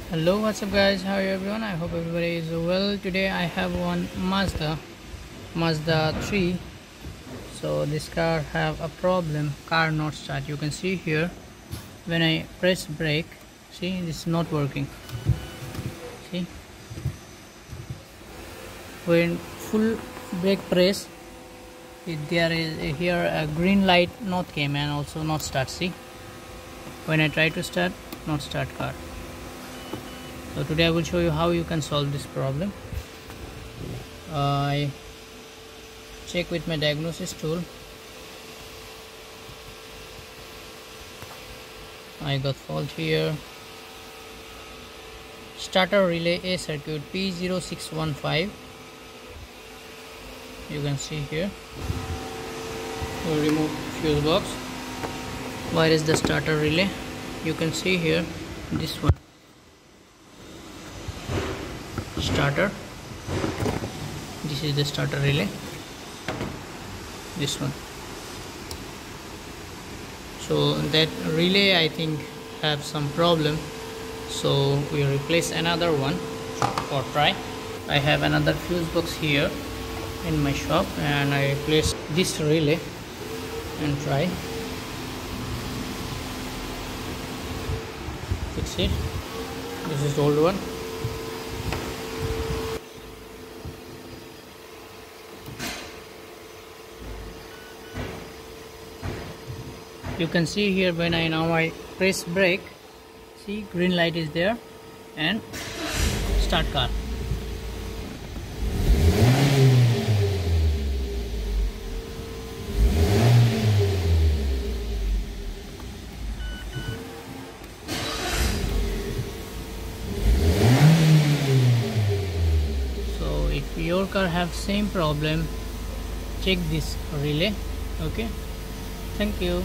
Hello, what's up guys, how are you everyone? I hope everybody is well. Today I have one Mazda 3. So this car have a problem, car not start. You can see here when I press brake, see this is not working. See, when full brake press, there is here a green light not came and also not start. See, when I try to start, not start car. So today I will show you how you can solve this problem. I check with my diagnosis tool. I got fault here. Starter relay A circuit P0615. You can see here. We'll remove fuse box. Where is the starter relay? You can see here, this one. Starter, this is the starter relay, this one. So that relay I think have some problem, so we replace another one for try. I have another fuse box here in my shop and I replace this relay and try fix it. This is the old one. You can see here when I press brake, see green light is there and start car. So if your car have same problem, check this relay. Okay, thank you.